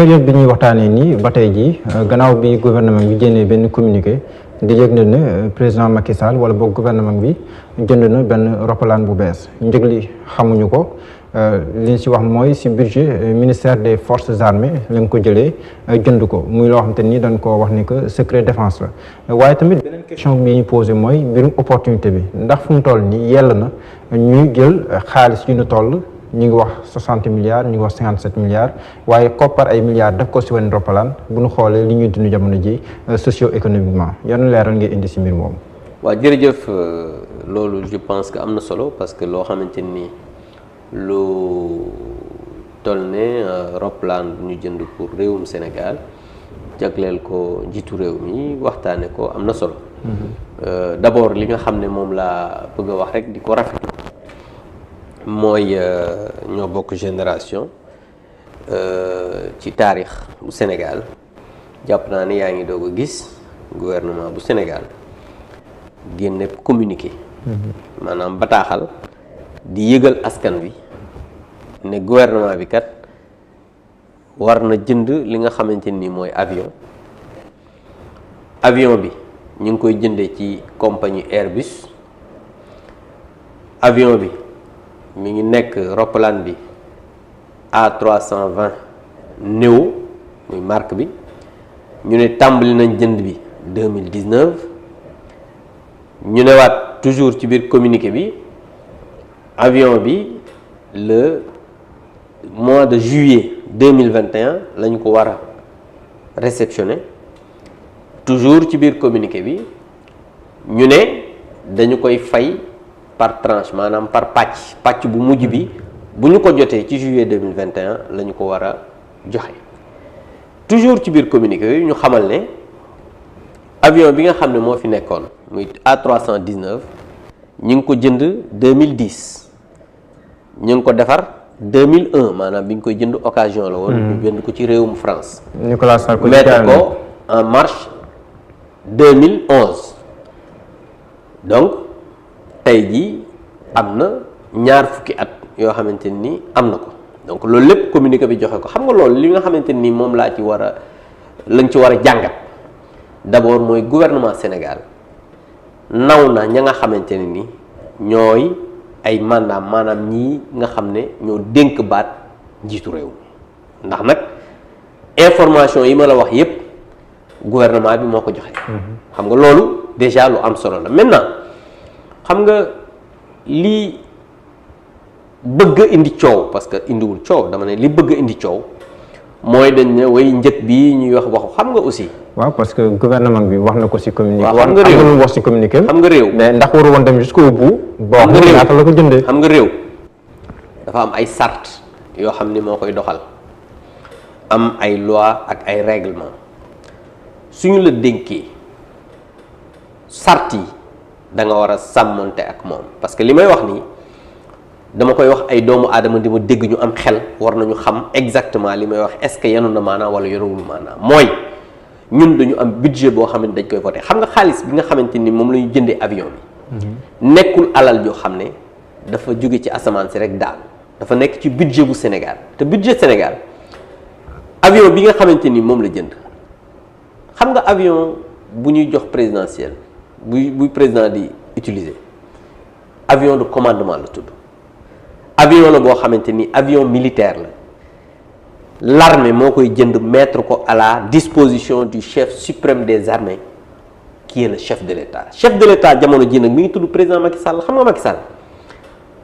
période bi ñuy waxtaanee nii ba tey jii gannaaw bi gouvernement bi génnee benn communiqué di yëg na ne président Macky Sall wala boog gouvernement bi jënd na benn roppalaan bu bees njëg li xamuñu ko li ñu si wax mooy si budget ministère des forces armées lañ ko jëlee jënd ko muy loo xam te ni dañ koo wax ni que secret défense la waaye tamit beneen question bi ñu posé mooy mbirum opportunité bi ndax fu mu toll nii yell na ñuy jël xaalis yu ñu toll. ñu ngi wax 60 milliards ñu ngi wax 57 milliards waaye koppar ay milliards def ko si wenn roppalaan bu ñu xoolee li ñuy dund jamono ji socio-économiquement yan leeral ngay indi si mbir moomu. waaw jërëjëf loolu je pense que am na solo parce que loo xamante ni lu toll ne roppalaan bu ñu jënd pour réewum Sénégal jagleel ko njiitu réew mi waxtaane ko am na solo. D'abord li nga xam ne moom laa bëgg a wax rek di ko rafetlu. mooy ñoo bokk génération ci taarix bu Sénégal jàpp naa ne yaa ngi doog a gis gouvernement bu Sénégal génne communiqué maanaam bataaxal di yëgal askan wi ne gouvernement bi kat war na jënd li nga xamante ni mooy avion bi ñu ngi koy jëndee ci compagnie Airbus avion bi mi ngi nekk roppalaan bi A320 Neo muy marque bi ñu ne tàmbali nañ jënd bi 2019 ñu newaat toujours ci biir communiqué bi avion bi le mois de juillet 2021 lañ ko war a réceptionné toujours ci biir communiqué bi ñu ne dañu koy fay par tranche maanaam par pàcc bu mujj bi bu ñu ko jotee ci juillet 2021 la ñu ko war a joxe toujours ci biir communiqué yooyu ñu xamal ne avion bi nga xam ne moo fi nekkoon muy A319 ñu ngi ko jënd 2010 ñu ngi ko defar 2001 maanaam bi ñu koy jënd occasion la woon. ñu jënd ko ci réewum France. Nicolas Sarkozy mettre ko en marche 2011 donc. tey jii am na ñaar fukki at yoo xamante ni am na ko donc loolu lépp communiqué bi joxe ko xam nga loolu li nga xamante ni moom lañ ci war a jàngat d'abord mooy gouvernement Sénégal naw na ña nga xamante ne ni ñooy ay maanaam ñii nga xam ne ñoo dénk baat njiitu réew mi ndax nag information yi ma la wax yépp gouvernement bi moo ko joxe. xam nga loolu déjà lu am solo la maintenant. xam nga lii bëgg a indi coow parce que indiwul coow dama ne li bëgg a indi coow mooy dañ ne way njëg bi ñuy waxu xam nga aussi. waaw parce que gouvernement bi wax na ko ci communiqué. waaw xam nga réew wax ci communiqué. xam nga réew mais ndax waru woon dem jusqu'au bout. xam nga réew ñaata la ko jëndee. xam nga réew dafa am ay sart yoo xam ni moo koy doxal am ay loi ak ay règlement suñu la dénkee sart yi. da nga war a sàmmonte ak moom parce que li may wax nii dama koy wax ay doomu aadama di ma dégg ñu am xel war nañu xam exactement li may wax est-ce que yanu na maanaam wala yanuwul maanaam mooy ñun dañu am budget boo xam ne dañ koy voté xam nga xaalis bi nga xamante ni moom la ñu jëndee avion bi nekkul alal joo xam ne dafa jóge ci asamaan si rek daal dafa nekk ci budget bu Sénégal te budget Sénégal avion bi nga xamante ni moom la jënd xam nga avion bu ñuy jox présidentiel buy président di utiliser avion de commandement la tudd avion la boo xamante ni avion militaire la l'armée moo koy jënd mettre ko à la disposition du chef suprême des armées qui est le chef de l'État jamono ji nag mi ngi tudd président Macky Sall xam nga Macky Sall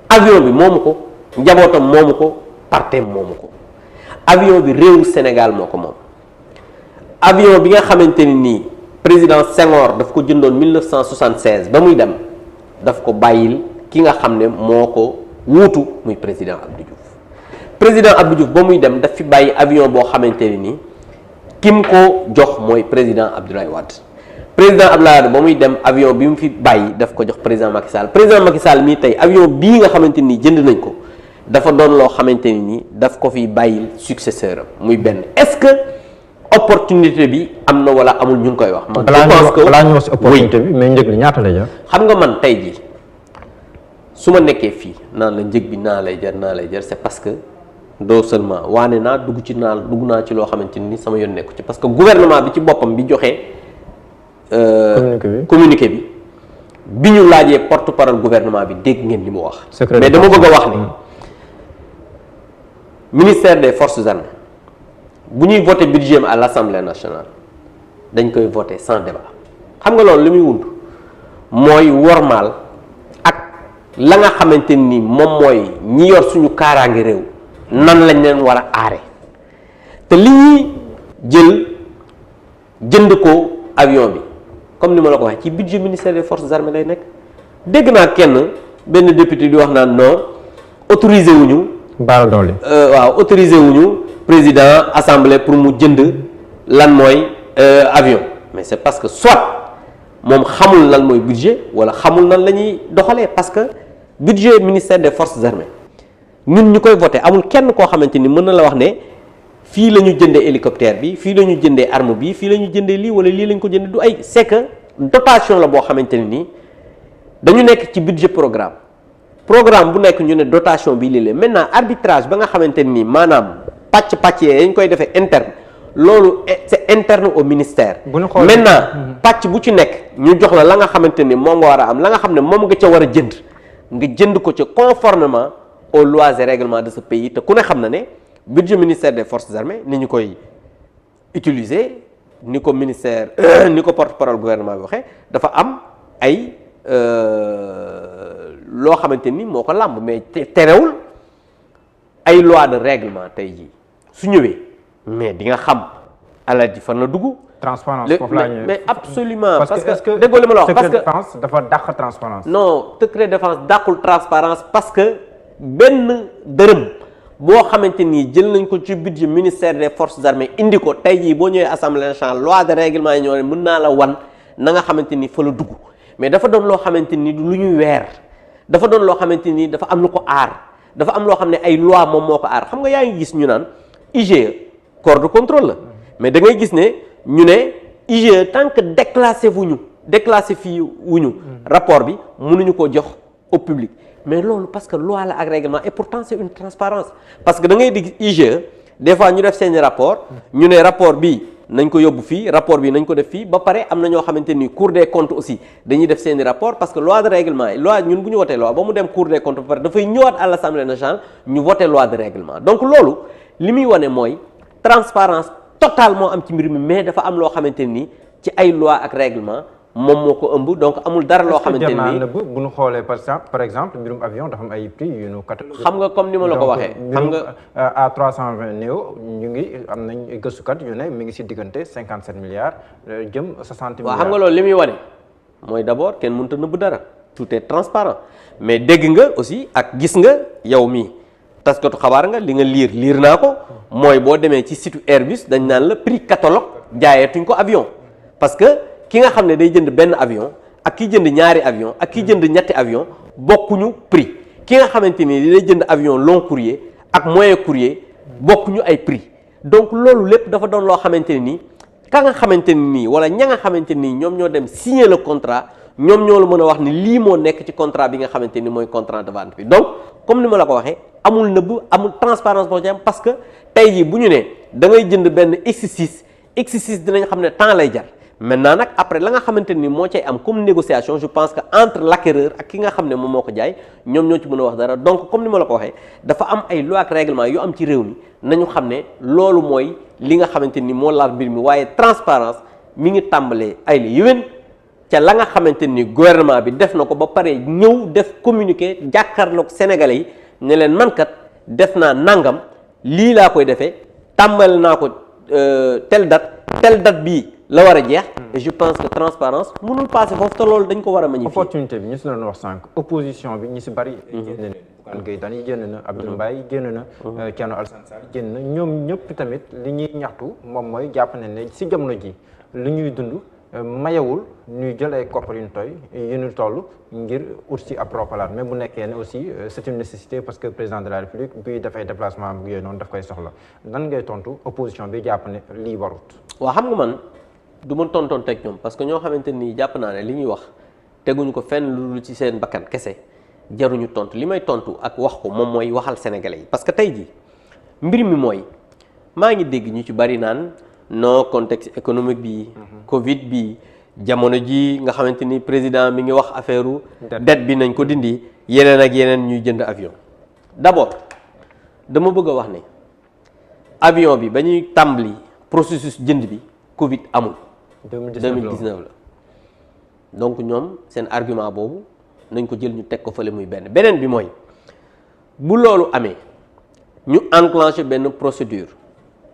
avion bi moomu ko njabootam moomu ko partem moomu ko avion bi réewu Sénégal moo ko moom avion bi nga xamante ni nii président Senghor daf ko jëndoon 1976 ba muy dem daf ko bàyyil ki nga xam ne moo ko wuutu muy président Abdou Diouf ba muy dem daf fi bàyyi avion boo xamante ne ni kim ko jox mooy président Abdoulaye Wade président Abdoulaye Wade ba muy dem avion bi mu fi bàyyi daf ko jox président Macky Sall mii tey avion bii nga xamante ni jënd nañ ko dafa doon loo xamante ni nii daf ko fi bàyyil successeur am muy benn est-ce que opportunité bi am na wala amul ñu ngi koy wax. man je pense que balaa ñu wax si opportunité bi mais njëg li ñaata lay jar. xam nga man tey jii su ma nekkee fii naan la njëg bi naa lay jar c'est parce que doo seulement waane naa dugg naa ci loo xamante ni sama yoon nekku ci parce que gouvernement bi ci boppam bi joxe communiqué bi ñu laajee porte-parole gouvernement bi dégg ngeen li mu wax. mais dama bëgg a wax ni ministère des forces armées bu ñuy voté budget à l'Assemblée nationale dañ koy voté sans débat xam nga loolu li muy wund mooy wormaal ak la nga xamante ni moom mooy ñi yor suñu kaaraange réew nan lañ leen war a aare te li ñuy jënd ko avion bi comme ni ma la ko waxee ci budget ministère des forces armées lay nekk dégg naa benn député di wax naan non autorisé wuñu baal doole waaw autorisé wuñu président assemblée pour mu jënd lan mooy avion mais c'est parce que soit moom xamul lan mooy budget wala xamul nan la ñuy doxalee parce que budget ministère des forces armées ñun ñu koy voté amul kenn koo xamante ni mën na la wax ne fii la ñu jëndee hélicoptère bi fii la ñu jëndee arme bi fii la ñu jëndee lii wala lii lañ ko jëndee du ay c'est que dotation la boo xamante ne nii dañu nekk ci budget programme bu nekk ñu ne dotation bi lii la maintenant arbitrage ba nga xamante ne nii maanaam pàcc yee dañ koy defee interne loolu c'est interne au ministère. maintenant pàcc bu ci nekk ñu jox la nga xamante ni moom nga war a am la nga xam ne moom nga ca war a jënd ko ca conformément aux lois et règlements de ce pays te ku ne xam na ne budget ministère des forces armées ni ñu koy utiliser ni ko ministère ni ko porte-parole gouvernement bi waxee dafa am ay loo xamante ni moo ko làmb mais terewul ay loi de règlement tey jii su ñëwee mais di nga xam alal ji fan la dugg. transparence foofu laa ñëwee mais absolument parce que déggoo li ma la wax parce que défense dafa dàq transparence. non secret défense dàqul transparence parce que benn dërëm boo xamante ni jël nañ ko ci budget ministère des forces armées indi ko tey jii boo ñëwee assemblée nationale loi de règlement yi ñoo ne mën naa la wan na nga xamante ni fa la dugg mais dafa doon loo xamante ni lu ñuy weer dafa doon loo xamante ni dafa am lu ko aar dafa am loo xam ne ay loi moom moo ko aar xam nga yaa ngi gis ñu naan IGE corps de contrôle la mais da ngay gis ne ñu ne IGE tant que déclassé fii wuñu rapport bi mënuñu ko jox au public mais loolu parce que loi la ak règlement et pourtant c'est une transparence parce que da ngay dig IGE des fois ñu def seeni rapport ñu ne rapport bi nañ ko yóbbu fii rapport bi nañ ko def fii ba pare am na ñoo xamante ni Cour des comptes aussi dañuy def seeni rapport parce que loi de règlement yi loi ñun bu ñu wotee loi ba mu dem Cour des comptes ba pare dafay ñëwaat à l'Assemblée nationale ñu voté loi de règlement donc loolu li muy wane mooy transparence totale moo am ci mbir mi mais dafa am loo xamante ni ci ay loi ak règlement moom moo ko ëmb donc amul dara loo xamante ni bu ñu xoolee par exemple mbirum avion dafa am ay prix yu ñu catalogué. xam nga comme ni ma la ko waxee. xam nga à 320 néo ñu ngi am nañ gëstukat yu ne mi ngi si diggante 57 milliards jëm 60 milliards. waaw xam nga loolu li muy wane mooy d'abord kenn mënut a nëbb dara tout est transparent mais dégg nga aussi ak gis nga yow mii taskatu xabaar nga li nga liir naa ko mooy boo demee ci site Airbus dañ naan la prix catalogue jaayeetuñ ko avion parce que. ki nga xam ne day jënd benn avion ak ki jënd ñaari avion ak ki jënd ñetti avion bokkuñu prix ki nga xamante ni day jënd avion long courrier ak moyen courrier bokkuñu ay prix donc loolu lépp dafa doon loo xamante ne nii ka nga xamante ni nii wala ña nga xamante nii ñoom ñoo dem signer le contrat ñoom ñoo la mën a wax ni lii moo nekk ci contrat bi nga xamante ni mooy contrat de vente bi donc comme ni ma la ko waxee amul nëbb amul transparence boo ci am parce que tey jii bu ñu ne da ngay jënd benn X6 dinañ xam ne temps lay jar maintenant nag après la nga xamante ni moo cay am comme négociation je pense que entre l'acquéreur ak ki nga xam ne moom moo ko jaay ñoom ñoo ci mën a wax dara donc comme ni ma la ko waxee dafa am ay loi ak règlement yu am ci réew mi nañu xam ne loolu mooy li nga xamante ni moo laal mbir mi waaye transparence mi ngi tàmbalee ay li yéwén ca la nga xamante ni gouvernement bi def na ko ba pare ñëw def communiqué jàkkaarloog sénégalais yi ne leen man kat def naa nangam lii laa koy defee tàmbal naa ko telle date bii la war a jeex. et je pense que transparence mënul passer foofu te loolu dañ ko war a magnifier. opportunité bi ñu si doon wax sànq opposition bi ñu si bari. génn na Bougane Gueye Dany génn na Abdoul Mbaye génn na. Thierno Alassane Sall génn na ñoom ñëpp tamit li ñuy ñaxtu moom mooy jàpp nañ ne si jamono ji li ñuy dund mayewul ñuy jël ay koppar yu ñu toy yu ñu toll ngir ut si ab ropalaat mais bu nekkee ne aussi c'est une nécessité parce que président de la République buy dafay déplacement bu yooyu noonu daf koy soxla nan ngay tontu opposition bi jàpp ne lii warut. waaw xam nga man. du ma tontoon teg ñoom parce que ñoo xamante nii jàpp naa ne li ñuy wax teguñu ko fenn lu ci seen bakkan kese jaruñu tontu li may tontu ak wax ko moom mooy waxal sénégalais yi parce que tey jii mbir mi mooy maa ngi dégg ñu ci bari naan non contexte économique bi Covid bi jamono ji nga xamante ni président mi ngi wax affaire dette bi nañ ko dindi yeneen ak yeneen ñuy jënd avion d'abord dama bëgg a wax ne avion bi ba ñuy tàmbali processus jënd bi Covid amul 2019 la donc ñoom seen argument boobu nañ ko jël ñu teg ko fële muy beneen bi mooy bu loolu amee ñu enclenché benn procédure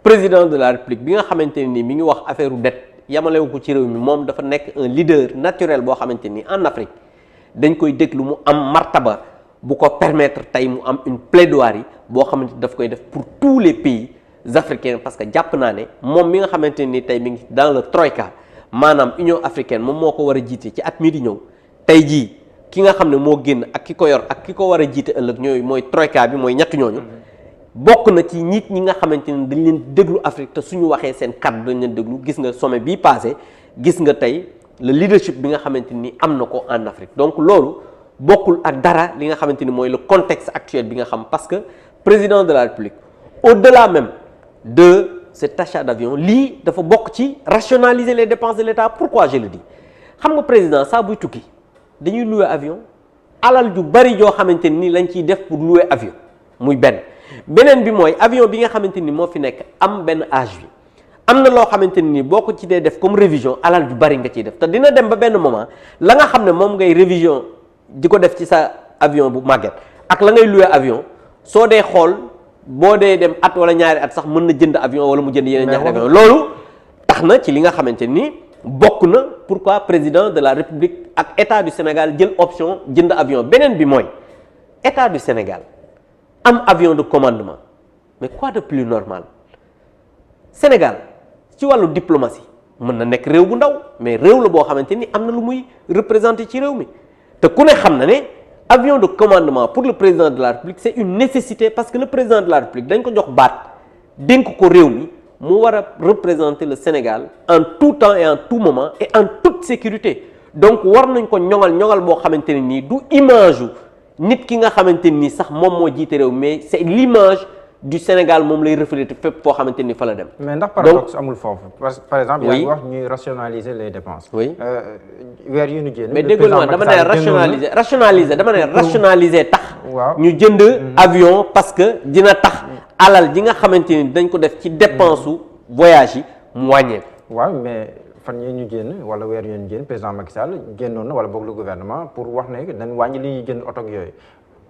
président de la république bi nga xamante ni mi ngi wax affaire u dette yamalewu ko ci réew mi moom dafa nekk un leader naturel boo xamante ni en Afrique dañ koy déglu mu am martaba bu ko permettre tey mu am une plaidoirie boo xamante ni daf koy def pour tous les pays africains parce que jàpp naa ne moom mi nga xamante ni tey mi ngi dans le troïka maanaam Union africaine moom moo ko war a jiite ci at mii di ñëw tey jii ki nga xam ne moo génn ak ki ko yor ak ki ko war a jiite ëllëg ñooyu mooy troïka bi mooy ñett ñooñu bokk na ci nit ñi nga xamante ni dañ leen déglu Afrique te suñu waxee seen kàddu dañ leen déglu gis nga sommet bii passé gis nga tey le leadership bi nga xamante ni am na ko en Afrique donc loolu bokkul ak dara li nga xamante ni mooy le contexte actuel bi nga xam parce que président de la République au-delà même de cet achat d'avion lii dafa bokk ci rationaliser les dépenses de l'État pourquoi je le dis xam nga président saa buy tukki dañuy louer avion alal ju bari joo xamante ni lañ ciy def pour louer avion muy beneen bi mooy avion bi nga xamante ni moo fi nekk am benn âge bi am na loo xamante ni boo ko ci dee def comme révision alal ju bari nga ciy def te dina dem ba benn moment la nga xam ne moom ngay révision di ko def ci sa avion bu màgget ak la ngay louer avion soo dee xool boo dee dem at wala ñaari at sax mën na jënd avion wala mu jënd yeneen ñaari avion loolu tax na ci li nga xamante ni bokk na pourquoi président de la République ak état du Sénégal jël option jënd avion beneen bi mooy état du Sénégal am avion de commandement mais quoi de plus normal Sénégal ci wàllu diplomatie mën na nekk réew bu ndaw mais réew la boo xamante ni am na lu muy représenté ci réew mi te ku ne xam na ne avion de commandement pour le président de la République c'est une nécessité parce que le président de la République dañ ko jox baat dénk ko réew mi mu war a représenter le Sénégal en tout temps et en tout moment et en toute sécurité donc war nañ ko ñoŋal boo xamante ne nii du image nit ki nga xamante ni sax moom moo jiite réew mais c'est l'image du Sénégal moom lay refléter fépp foo xamante ni fa la dem. mais ndax paradoxe amul foofu par exemple. yaa ngi wax ñuy rationaliser les dépenses. oui weer yu ñu génn. mais dégg nga dama ne rationaliser dama ne rationaliser tax. waaw ñu jënd avion parce que dina tax alal ji nga xamante ni dañ ko def ci dépense su voyage yi mu wàññeeku. waaw mais fan yii ñu génn wala weer yu ñu génn président Macky Sall génnoon na wala boog le gouvernement pour wax ne dañ wàññi li ñuy jënd oto ak yooyu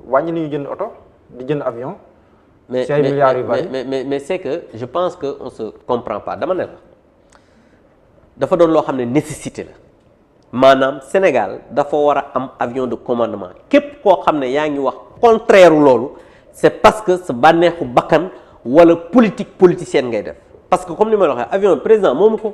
wàññi li ñuy jënd oto di jënd avion. mais c'est que je pense que on se comprend pas dama ne la dafa doon loo xam ne nécessité la maanaam Sénégal dafa war a am avion de commandement képp koo xam ne yaa ngi wax contraire loolu c'est parce que sa bànneexu bakkan wala politicienne ngay def parce que comme ni ma la waxee avion bi président moomu ko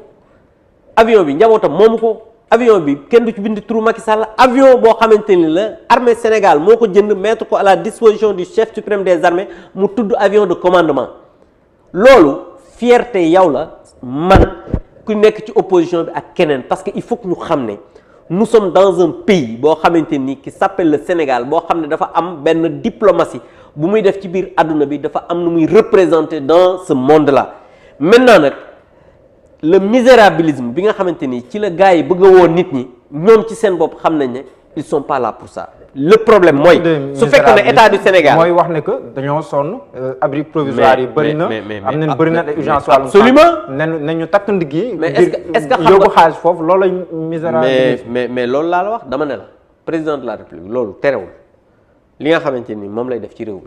avion bi njabootam moomu ko avion bi kenn du ci bind turu Macky Sall avion boo xamante ni la armée Sénégal moo ko jënd mettre ko à la disposition du chef suprême des armées mu tudd avion de commandement loolu fierté yow la man ku nekk ci opposition bi ak keneen parce que il faut que ñu xam ne nous sommes dans un pays boo xamante ni qui s'appelle le Sénégal boo xam ne dafa am benn diplomatie bu muy def ci biir àdduna bi dafa am nu muy représenter dans ce monde là maintenant nag le misérabilisme bi nga xamante ni ci la gars yi bëgg a woo nit ñi ñoom ci seen bopp xam nañ ne ils sont pas là pour ça le problème mooy su fekkee ne état du Sénégal mooy wax ne que dañoo sonn abri provisoire yi bëri na am nañ bëri na urgence wàllum absolument nañu takk ndig yi mais est-ce que xam yóbbu xaalis foofu loolu la misérabilisme mais loolu laa la wax dama ne la président de la République loolu terewul li nga xamante ni moom lay def ci réew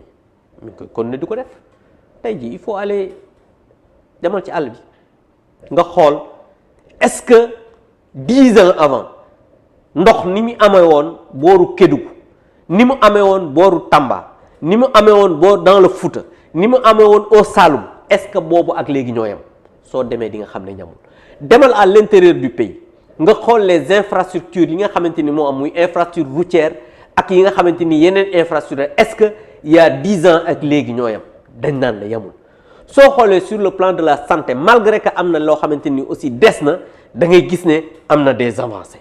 mi kon ne du ko def tey jii il faut aller demal ci àll bi nga xool est-ce que 10 ans avant ndox ni mu amee woon booru Kédougou ni mu amee woon booru Tamba ni mu amee woon boor dans le Fouta ni mu amee woon au Saloum est-ce que boobu ak léegi ñoo yam soo demee di nga xam ne ñamul demal à l'intérieur du pays nga xool les infrastructures yi nga xamante ni moo am muy infrastructure routière ak yi nga xamante ni yeneen infrastructure est-ce que il y a 10 ans ak léegi ñoo yam dañ naan la yamul soo xoolee sur le plan de la santé malgré que am na loo xamante ni aussi des na da ngay gis ne am na des avancées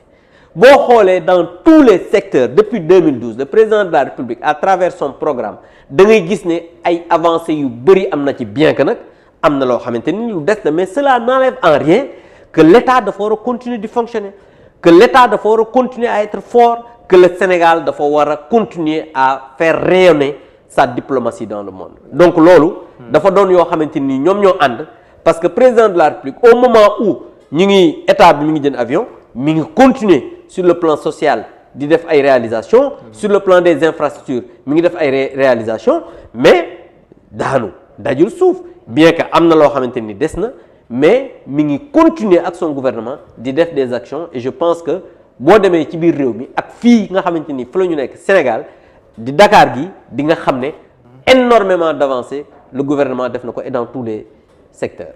boo xoolee dans tous les secteurs depuis 2012 le président de la République à travers son programme da ngay gis ne ay avancées yu bëri am na ci bien que nag am na loo xamante ni lu des na mais cela n'enlève en rien que l'État dafa war a continuer di fonctionner que l'État dafa war a continuer à être fort que le Sénégal dafa war a continuer à faire rayonner sa diplomatie dans le monde donc loolu dafa doon yoo xamante ni ñoom ñoo ànd parce que président de la République au moment où ñu ngi état bi mi ngi jënd avion mi ngi continuer sur le plan social di def ay réalisations sur le plan des infrastructures mi ngi def ay réalisations mais daanu dajul suuf bien que am na loo xamante ni des na mais mi ngi continuer ak son gouvernement di def des actions et je pense que boo demee ci biir réew mi ak fii nga xamante ni fa la ñu nekk Sénégal di Dakar gi di nga xam ne énormément d'avancées le gouvernement def na ko et dans tous les secteurs